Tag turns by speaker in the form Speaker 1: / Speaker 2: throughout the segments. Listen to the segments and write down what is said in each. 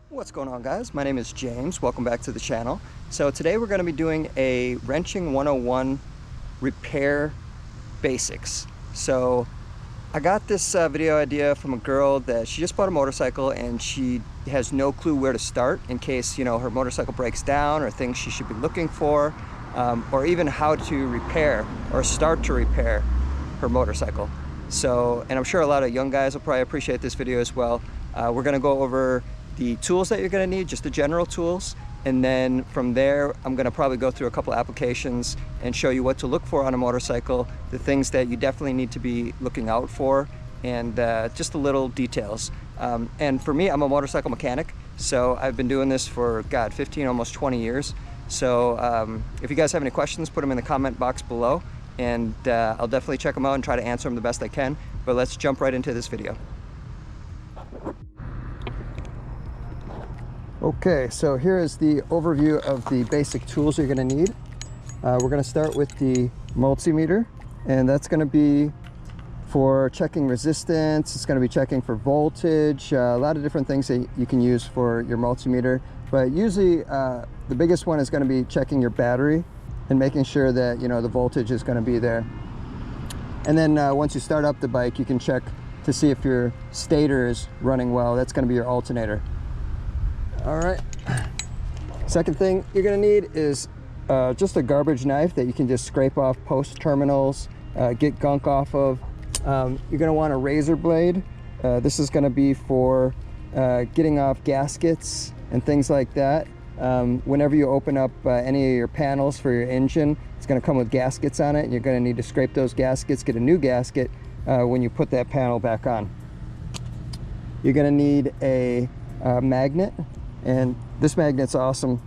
Speaker 1: What's going on, guys? My name is James. Welcome back to the channel. So today we're going to be doing a wrenching 101 repair basics. So I got this video idea from a girl that she just bought a motorcycle and she has no clue where to start in case, her motorcycle breaks down, or things she should be looking for, or even how to repair or start to repair her motorcycle. So, and I'm sure a lot of young guys will probably appreciate this video as well. We're going to go over the tools that you're going to need, just the general tools, and then from there I'm going to probably go through a couple applications and show you what to look for on a motorcycle, the things that you definitely need to be looking out for, and just the little details. And for me, I'm a motorcycle mechanic, so I've been doing this for 15, almost 20 years. So if you guys have any questions, put them in the comment box below, and I'll definitely check them out and try to answer them the best I can. But let's jump right into this video. Okay, so here is the overview of the basic tools you're going to need. We're going to start with the multimeter, and that's going to be for checking resistance. It's going to be checking for voltage, a lot of different things that you can use for your multimeter. But usually the biggest one is going to be checking your battery and making sure that the voltage is going to be there. And then once you start up the bike, you can check to see if your stator is running well. That's going to be your alternator. All right, second thing you're going to need is just a garbage knife that you can just scrape off post terminals, get gunk off of. You're going to want a razor blade. This is going to be for getting off gaskets and things like that. Whenever you open up any of your panels for your engine, it's going to come with gaskets on it, and you're going to need to scrape those gaskets, get a new gasket when you put that panel back on. You're going to need a magnet. And this magnet's awesome.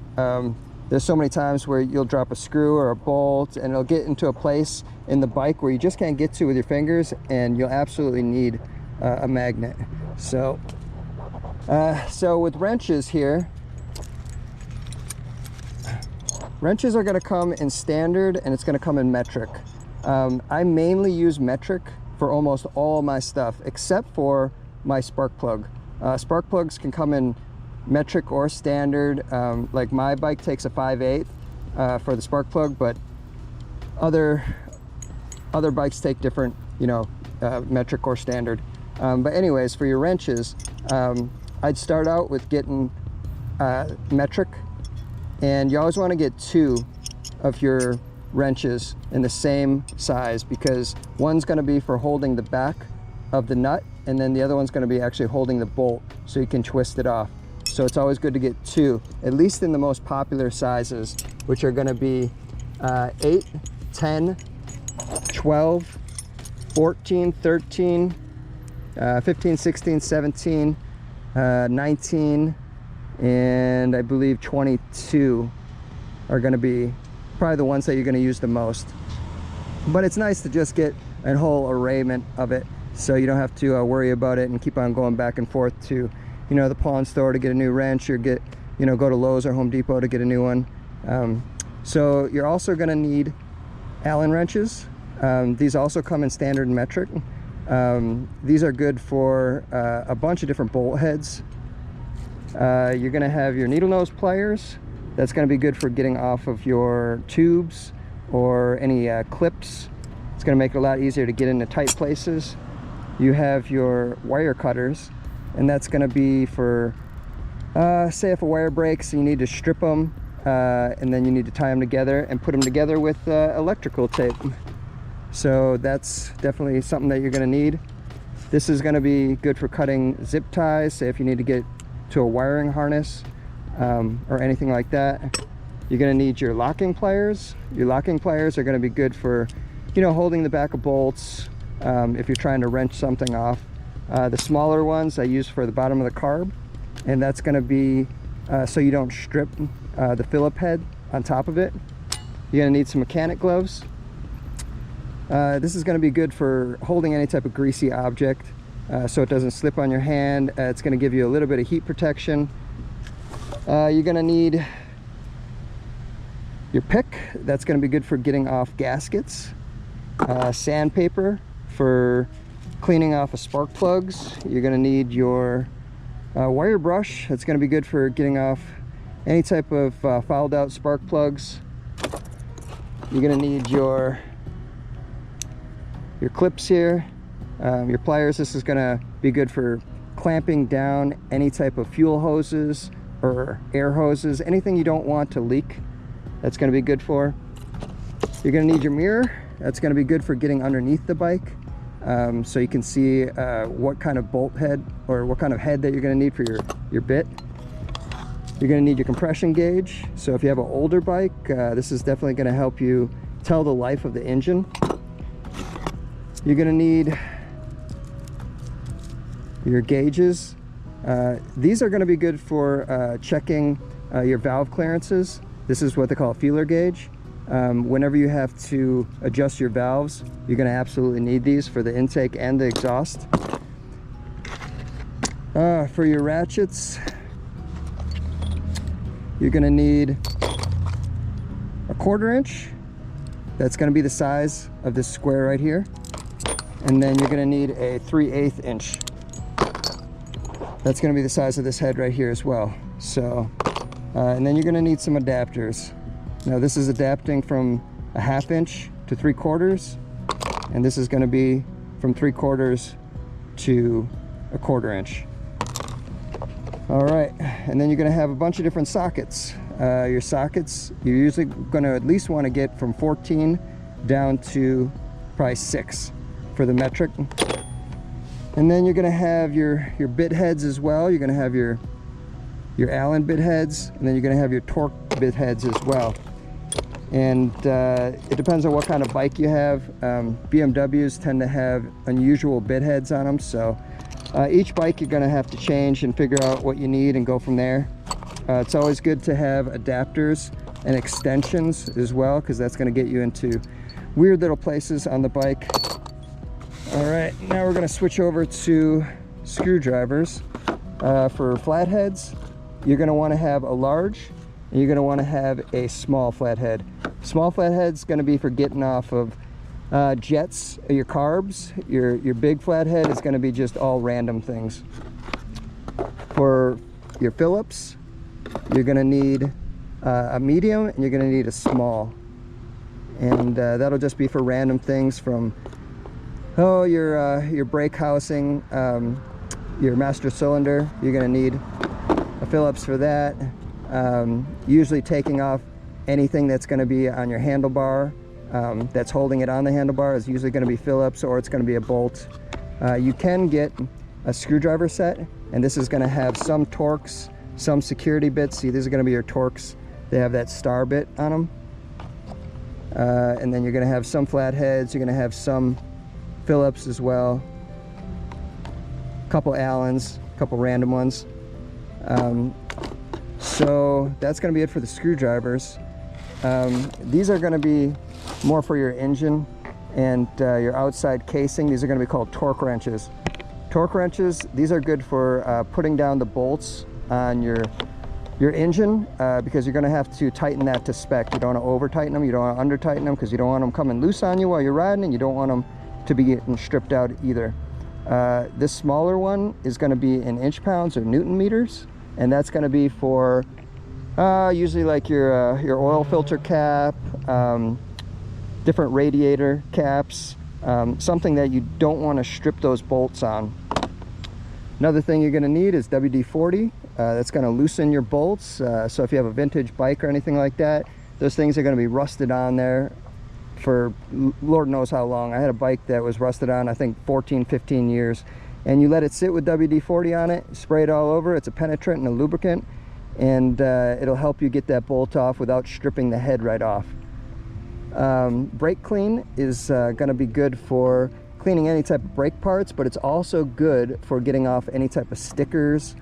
Speaker 1: There's so many times where you'll drop a screw or a bolt and it'll get into a place in the bike where you just can't get to with your fingers, and you'll absolutely need a magnet. So with wrenches here, wrenches are going to come in standard and it's going to come in metric. I mainly use metric for almost all my stuff except for my spark plug. Spark plugs can come in metric or standard. Like my bike takes a 5/8 for the spark plug, but other bikes take different, metric or standard. But anyways, for your wrenches, I'd start out with getting metric, and you always want to get 2 of your wrenches in the same size, because one's going to be for holding the back of the nut, and then the other one's going to be actually holding the bolt so you can twist it off. So it's always good to get 2, at least in the most popular sizes, which are going to be 8, 10, 12, 14, 13, 15, 16, 17, 19, and I believe 22 are going to be probably the ones that you're going to use the most. But it's nice to just get a whole arrayment of it, so you don't have to worry about it and keep on going back and forth to the pawn store to get a new wrench, or go to Lowe's or Home Depot to get a new one. So you're also going to need Allen wrenches. These also come in standard and metric. These are good for a bunch of different bolt heads. You're going to have your needle nose pliers. That's going to be good for getting off of your tubes or any clips. It's going to make it a lot easier to get into tight places. You have your wire cutters, and that's going to be for say if a wire breaks, you need to strip them, and then you need to tie them together and put them together with electrical tape. So that's definitely something that you're going to need. This is going to be good for cutting zip ties, say if you need to get to a wiring harness or anything like that. You're going to need your locking pliers. Your locking pliers are going to be good for holding the back of bolts if you're trying to wrench something off. The smaller ones I use for the bottom of the carb, and that's going to be so you don't strip the Phillip head on top of it. You're going to need some mechanic gloves. This is going to be good for holding any type of greasy object so it doesn't slip on your hand. It's going to give you a little bit of heat protection. You're going to need your pick. That's going to be good for getting off gaskets. Sandpaper for cleaning off of spark plugs. You're going to need your Wire brush, that's going to be good for getting off any type of fouled out spark plugs. You're going to need your clips here, your pliers. This is going to be good for clamping down any type of fuel hoses or air hoses, anything you don't want to leak. That's going to be good for. You're going to need your mirror. That's going to be good for getting underneath the bike, so you can see what kind of bolt head or what kind of head that you're going to need for your bit. You're going to need your compression gauge. So if you have an older bike, this is definitely going to help you tell the life of the engine. You're going to need your gauges. These are going to be good for checking your valve clearances. This is what they call a feeler gauge. Whenever you have to adjust your valves, you're going to absolutely need these for the intake and the exhaust. For your ratchets, you're going to need a 1/4 inch. That's going to be the size of this square right here. And then you're going to need a 3/8 inch. That's going to be the size of this head right here as well. So, and then you're going to need some adapters. Now this is adapting from a 1/2 inch to 3/4, and this is going to be from 3/4 to a 1/4 inch. All right, and then you're going to have a bunch of different sockets. Your sockets, you're usually going to at least want to get from 14 down to probably 6 for the metric. And then you're going to have your bit heads as well. You're going to have your Allen bit heads, and then you're going to have your torque bit heads as well. And it depends on what kind of bike you have. BMWs tend to have unusual bit heads on them, so each bike you're going to have to change and figure out what you need and go from there. It's always good to have adapters and extensions as well, because that's going to get you into weird little places on the bike. All right, now we're going to switch over to screwdrivers. For flatheads, you're going to want to have a large, and you're going to want to have a small flathead. Small flathead's going to be for getting off of jets, your carbs. Your big flathead is going to be just all random things. For your Phillips, you're going to need a medium, and you're going to need a small. And that'll just be for random things from your brake housing, your master cylinder. You're going to need a Phillips for that. Usually taking off anything that's going to be on your handlebar, that's holding it on the handlebar, is usually going to be Phillips, or it's going to be a bolt. You can get a screwdriver set, and this is going to have some Torx, some security bits. See, these are going to be your Torx. They have that star bit on them. And then you're going to have some flatheads. You're going to have some Phillips as well. A couple Allens, a couple random ones. So that's going to be it for the screwdrivers. These are going to be more for your engine and your outside casing. These are going to be called torque wrenches. Torque wrenches, these are good for putting down the bolts on your engine, because you're going to have to tighten that to spec. You don't want to over tighten them, you don't want to under tighten them, because you don't want them coming loose on you while you're riding, and you don't want them to be getting stripped out either. This smaller one is going to be in inch pounds or Newton meters, and that's going to be for usually like your oil filter cap, different radiator caps, something that you don't want to strip those bolts on. Another thing you're going to need is WD-40. That's going to loosen your bolts. So if you have a vintage bike or anything like that, those things are going to be rusted on there for Lord knows how long. I had a bike that was rusted on, I think 14-15 years, and you let it sit with WD-40 on it, spray it all over. It's a penetrant and a lubricant, and it'll help you get that bolt off without stripping the head right off. Brake clean is going to be good for cleaning any type of brake parts, but it's also good for getting off any type of stickers.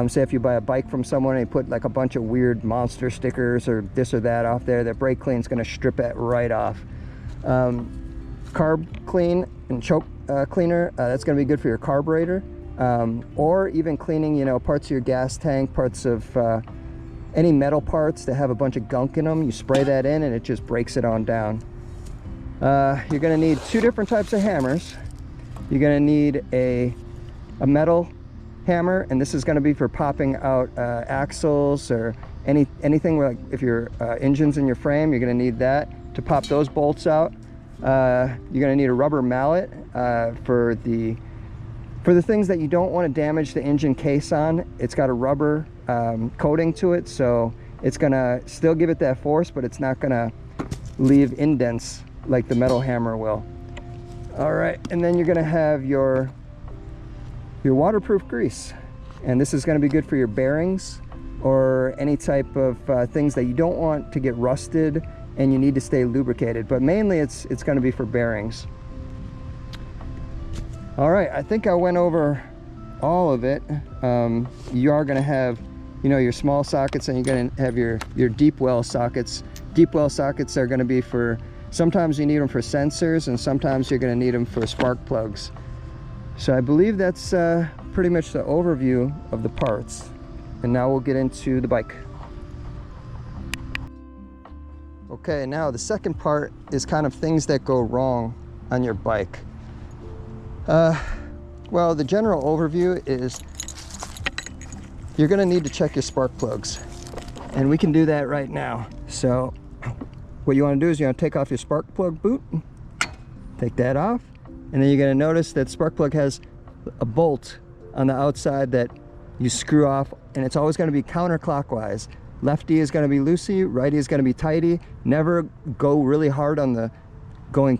Speaker 1: Say if you buy a bike from someone and you put like a bunch of weird monster stickers or this or that off there, that brake clean is going to strip it right off. Carb clean and choke cleaner, that's going to be good for your carburetor, or even cleaning, you know, parts of your gas tank, parts of any metal parts that have a bunch of gunk in them. You spray that in and it just breaks it on down. You're going to need two different types of hammers. You're going to need a metal hammer, and this is going to be for popping out axles or anything like if your engine's in your frame, you're going to need that to pop those bolts out. You're going to need a rubber mallet for the things that you don't want to damage the engine case on. It's got a rubber coating to it, so it's going to still give it that force, but it's not going to leave indents like the metal hammer will. All right, and then you're going to have your waterproof grease, and this is going to be good for your bearings or any type of things that you don't want to get rusted and you need to stay lubricated, but mainly it's going to be for bearings. All right, I think I went over all of it. You are going to have, you know, your small sockets, and you're going to have your deep well sockets. Deep well sockets are going to be for, sometimes you need them for sensors, and sometimes you're going to need them for spark plugs. So I believe that's pretty much the overview of the parts. And now we'll get into the bike. Okay, now the second part is kind of things that go wrong on your bike. Well, the general overview is you're going to need to check your spark plugs, and we can do that right now. So what you want to do is you want to take off your spark plug boot, take that off, and then you're going to notice that spark plug has a bolt on the outside that you screw off, and it's always going to be counterclockwise. Lefty is going to be loosey, righty is going to be tighty. Never go really hard on the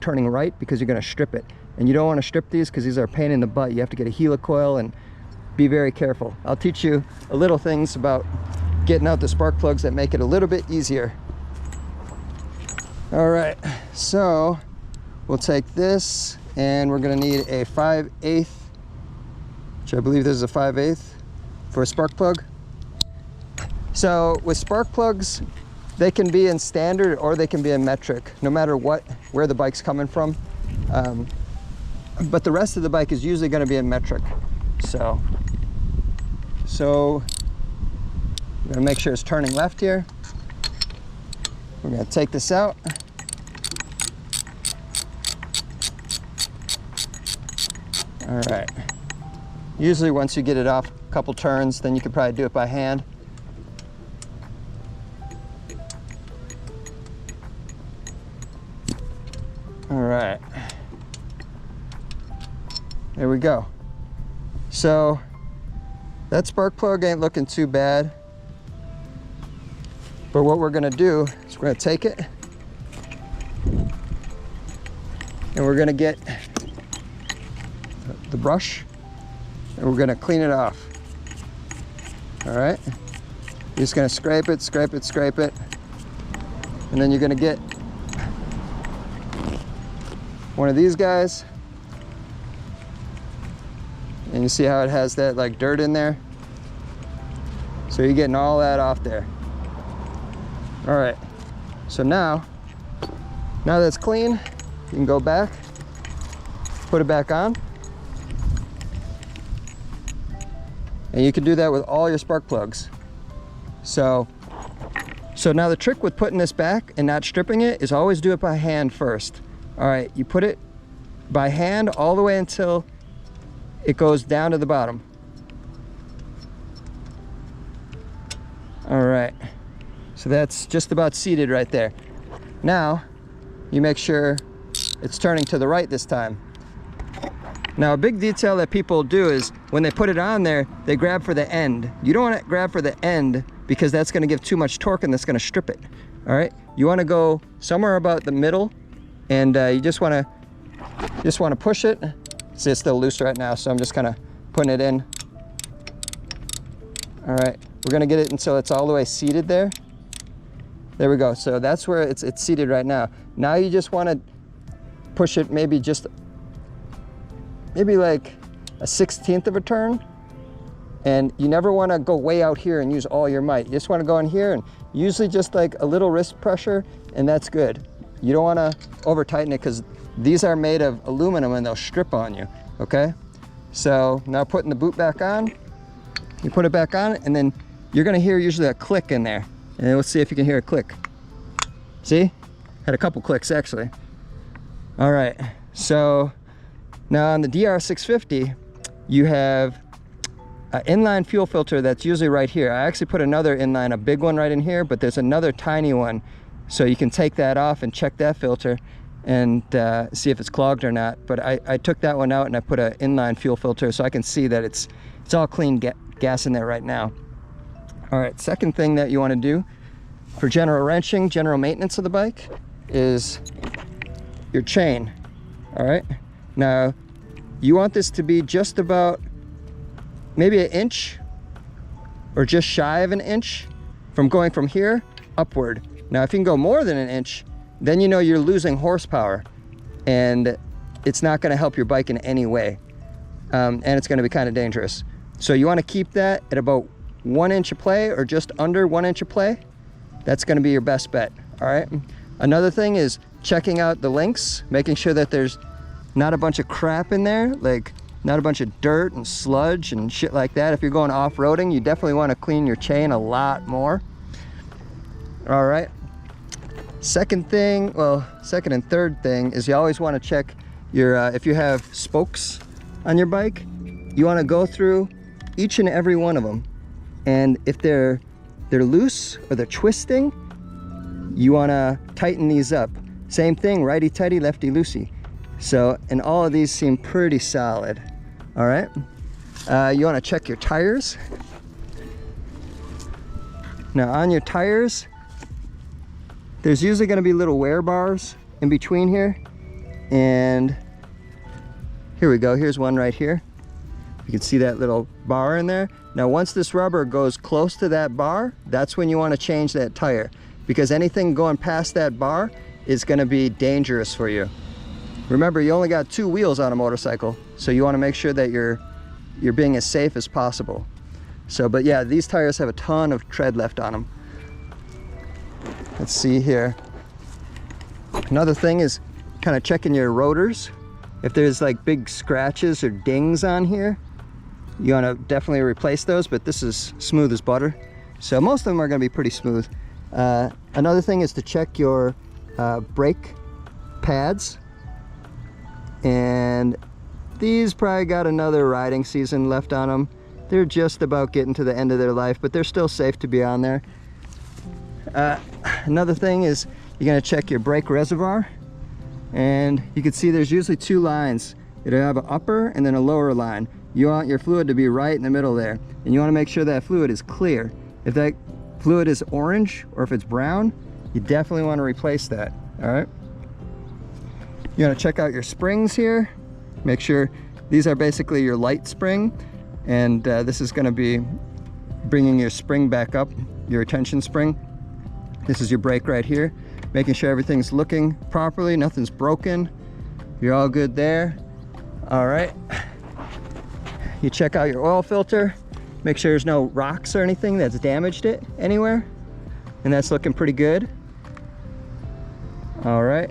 Speaker 1: turning right, because you're going to strip it. And you don't want to strip these because these are a pain in the butt. You have to get a helicoil and be very careful. I'll teach you a little things about getting out the spark plugs that make it a little bit easier. All right, so we'll take this, and we're going to need a 5/8, which I believe this is a 5/8 for a spark plug. So with spark plugs, they can be in standard or they can be in metric, no matter where the bike's coming from. But the rest of the bike is usually going to be in metric. So I'm going to make sure it's turning left here. We're going to take this out. All right. Usually once you get it off a couple turns, then you could probably do it by hand. All right. There we go. So that spark plug ain't looking too bad. But what we're gonna do is we're gonna take it and we're gonna get the brush and we're gonna clean it off. All right. You're just gonna scrape it, scrape it, scrape it. And then you're gonna get one of these guys. And you see how it has that like dirt in there? So you're getting all that off there. All right, so now that's clean, you can go back, put it back on. And you can do that with all your spark plugs. So now the trick with putting this back and not stripping it is always do it by hand first. All right, you put it by hand all the way until it goes down to the bottom. All right, so that's just about seated right there. Now, you make sure it's turning to the right this time. Now, a big detail that people do is when they put it on there, they grab for the end. You don't want to grab for the end because that's going to give too much torque and that's going to strip it. All right, you want to go somewhere about the middle, and you just want to push it. See, it's still loose right now, so I'm just kind of putting it in. All right, we're gonna get it until it's all the way seated there. There we go, so that's where it's seated right now. Now you just wanna push it maybe like a 1/16 of a turn. And you never wanna go way out here and use all your might. You just wanna go in here and usually just like a little wrist pressure, and that's good. You don't wanna over tighten it because these are made of aluminum and they'll strip on you, okay? So now putting the boot back on, you put it back on, and then you're gonna hear usually a click in there. And let's see if you can hear a click. See? Had a couple clicks actually. All right, so now on the DR650, you have inline fuel filter that's usually right here. I actually put another inline, a big one right in here, but there's another tiny one. So you can take that off and check that filter and see if it's clogged or not. But I took that one out and I put an inline fuel filter so I can see that it's all clean gas in there right now. All right, second thing that you want to do for general wrenching, general maintenance of the bike is your chain. All right, now you want this to be just about maybe an inch or just shy of an inch from going from here upward. Now if you can go more than an inch, then you know you're losing horsepower and it's not going to help your bike in any way, and it's going to be kind of dangerous. So you want to keep that at about 1 inch of play or just under 1 inch of play. That's going to be your best bet. All right, another thing is checking out the links, making sure that there's not a bunch of crap in there, like not a bunch of dirt and sludge and shit like that. If you're going off-roading, you definitely want to clean your chain a lot more. All right, second and third thing is you always want to check your if you have spokes on your bike, you want to go through each and every one of them, and if they're loose or they're twisting, you want to tighten these up. Same thing, righty tighty, lefty loosey. So, and all of these seem pretty solid. All right, you want to check your tires. Now on your tires, there's usually going to be little wear bars in between here, and here we go, here's one right here. You can see that little bar in there. Now once this rubber goes close to that bar, that's when you want to change that tire, because anything going past that bar is going to be dangerous for you. Remember, you only got 2 wheels on a motorcycle, so you want to make sure that you're being as safe as possible. So, but yeah, these tires have a ton of tread left on them. Let's see here. Another thing is kind of checking your rotors. If there's like big scratches or dings on here, you want to definitely replace those, but this is smooth as butter. So most of them are going to be pretty smooth. Another thing is to check your brake pads. And these probably got another riding season left on them. They're just about getting to the end of their life, but they're still safe to be on there. Another thing is you're going to check your brake reservoir, and you can see there's usually 2 lines. It'll have an upper and then a lower line. You want your fluid to be right in the middle there, and you want to make sure that fluid is clear. If that fluid is orange or if it's brown, you definitely want to replace that. All right, you want to check out your springs here. Make sure these are basically your light spring, and this is going to be bringing your spring back up, your tension spring. This is your brake right here, making sure everything's looking properly, nothing's broken. You're all good there. All right, you check out your oil filter, make sure there's no rocks or anything that's damaged it anywhere, and that's looking pretty good. All right,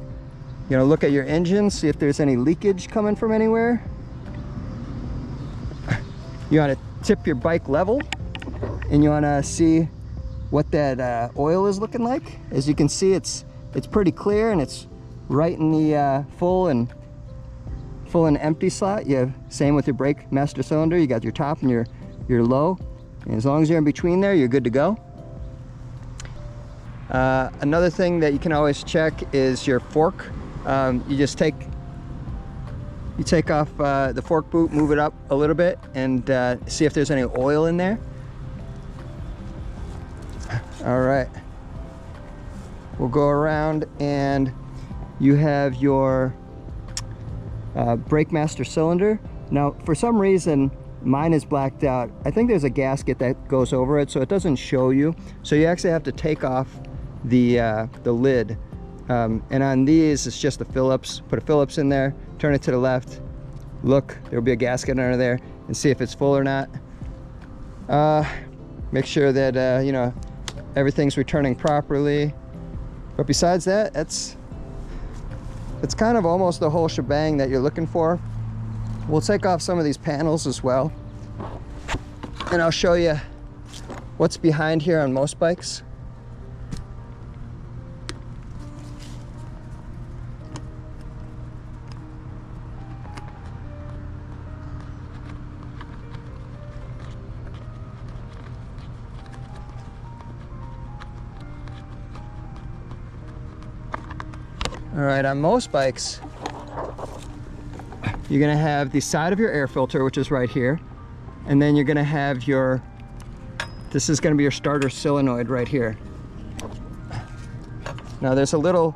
Speaker 1: you know, look at your engine, see if there's any leakage coming from anywhere. You want to tip your bike level, and you want to see what that oil is looking like. As you can see, it's pretty clear, and it's right in the full and empty slot. You have same with your brake master cylinder. You got your top and your low, and as long as you're in between there, you're good to go. Another thing that you can always check is your fork. You just take off the fork boot, move it up a little bit, and see if there's any oil in there. All right, we'll go around, and you have your brake master cylinder. Now for some reason mine is blacked out. I think there's a gasket that goes over it, so it doesn't show you, so you actually have to take off the lid, and on these it's just the Phillips. Put a Phillips in there, turn it to the left, look, there'll be a gasket under there, and see if it's full or not. Make sure that you know, everything's returning properly. But besides that, it's kind of almost the whole shebang that you're looking for. We'll take off some of these panels as well, and I'll show you what's behind here on most bikes. All right, on most bikes, you're gonna have the side of your air filter, which is right here, and then you're gonna have your, this is gonna be your starter solenoid right here. Now there's a little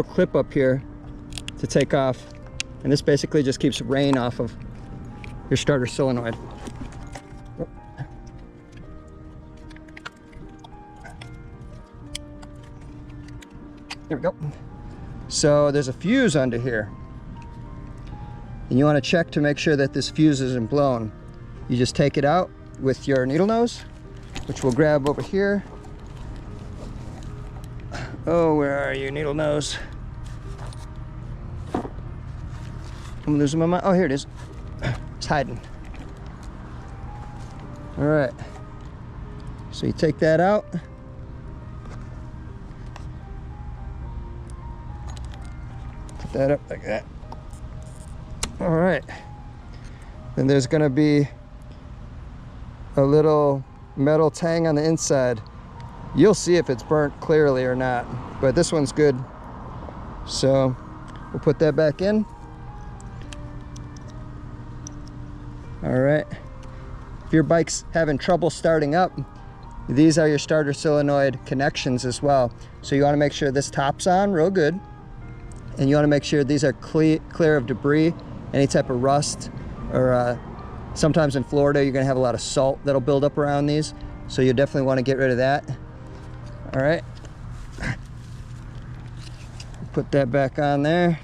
Speaker 1: clip up here to take off, and this basically just keeps rain off of your starter solenoid. There we go. So there's a fuse under here, and you want to check to make sure that this fuse isn't blown. You just take it out with your needle nose, which we'll grab over here. Oh, where are you, needle nose? I'm losing my mind. Oh, here it is. It's hiding. All right. So you take that out. Put that up like that. All right. Then there's going to be a little metal tang on the inside. You'll see if it's burnt clearly or not, but this one's good. So we'll put that back in. All right. If your bike's having trouble starting up, these are your starter solenoid connections as well. So you want to make sure this top's on real good, and you want to make sure these are clear of debris, any type of rust, or sometimes in Florida you're going to have a lot of salt that'll build up around these, so you definitely want to get rid of that. All right, put that back on there,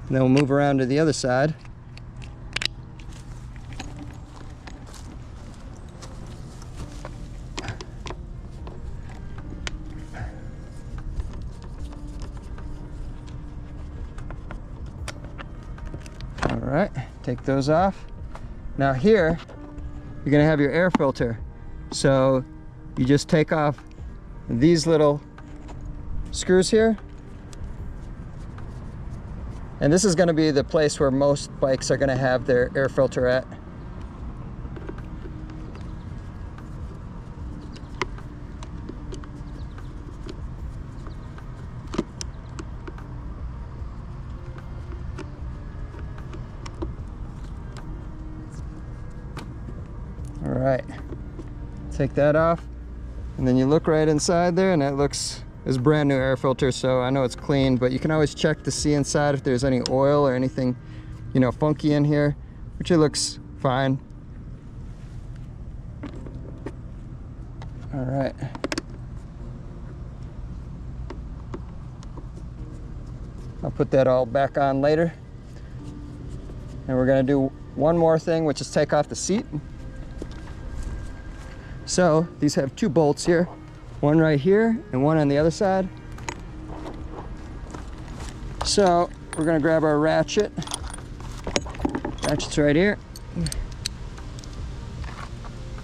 Speaker 1: and then we'll move around to the other side. All right, take those off. Now here, you're gonna have your air filter. So you just take off these little screws here. And this is gonna be the place where most bikes are gonna have their air filter at. All right, take that off, and then you look right inside there, and that looks, it's brand new air filter, so I know it's clean, but you can always check to see inside if there's any oil or anything, you know, funky in here, which it looks fine. All right. I'll put that all back on later. And we're gonna do one more thing, which is take off the seat. So these have two bolts here, one right here and one on the other side. So we're gonna grab our ratchet. Ratchet's right here.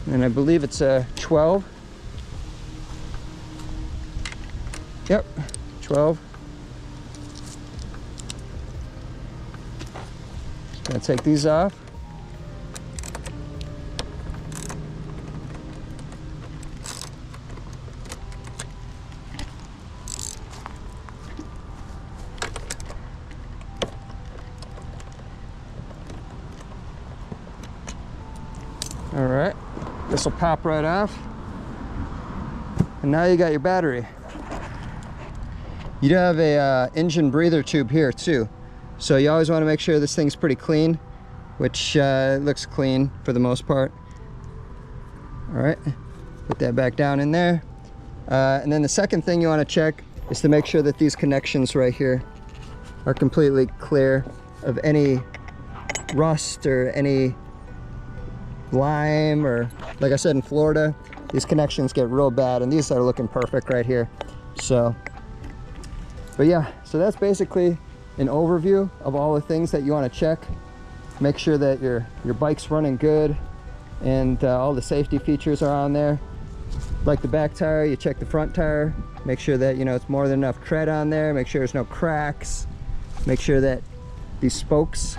Speaker 1: And I believe it's a 12. Yep, 12. Just gonna take these off. All right, this will pop right off. And now you got your battery. You do have a engine breather tube here too. So you always want to make sure this thing's pretty clean, which looks clean for the most part. All right, put that back down in there. And then the second thing you want to check is to make sure that these connections right here are completely clear of any rust or any lime, or like I said, in Florida these connections get real bad, and these are looking perfect right here. So, but yeah, so that's basically an overview of all the things that you want to check. Make sure that your bike's running good, and all the safety features are on there. Like the back tire, you check the front tire, make sure that, you know, it's more than enough tread on there, make sure there's no cracks, make sure that these spokes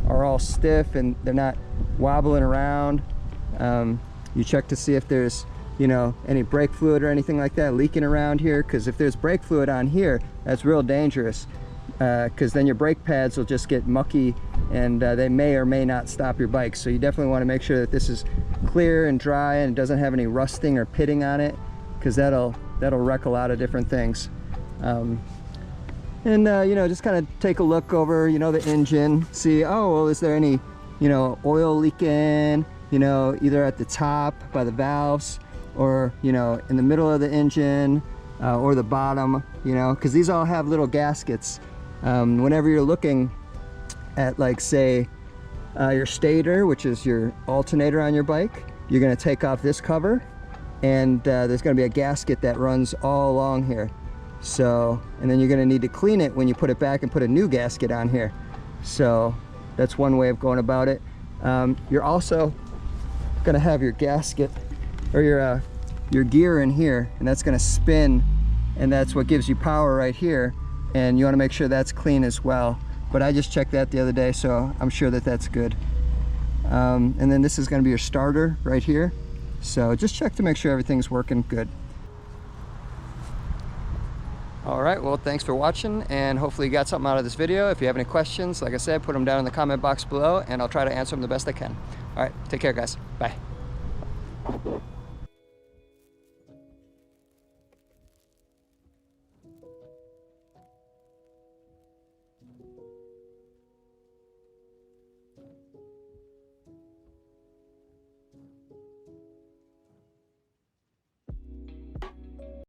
Speaker 1: are all stiff and they're not wobbling around. You check to see if there's you know, any brake fluid or anything like that leaking around here, because if there's brake fluid on here, that's real dangerous, because then your brake pads will just get mucky and they may or may not stop your bike. So you definitely want to make sure that this is clear and dry and doesn't have any rusting or pitting on it, because that'll wreck a lot of different things. You know, just kind of take a look over, you know, the engine, see, oh, well, is there any, you know, oil leaking, you know, either at the top by the valves, or, you know, in the middle of the engine, or the bottom, you know, because these all have little gaskets. Whenever you're looking at, like, say, your stator, which is your alternator on your bike, you're going to take off this cover, and there's going to be a gasket that runs all along here. So, and then you're going to need to clean it when you put it back and put a new gasket on here. So that's one way of going about it. You're also going to have your gasket, or your gear in here, and that's going to spin, and that's what gives you power right here, and you want to make sure that's clean as well. But I just checked that the other day, so I'm sure that that's good. And then this is going to be your starter right here, so just check to make sure everything's working good. All right, well, thanks for watching, and hopefully you got something out of this video. If you have any questions, like I said, put them down in the comment box below, and I'll try to answer them the best I can. All right, take care, guys. Bye.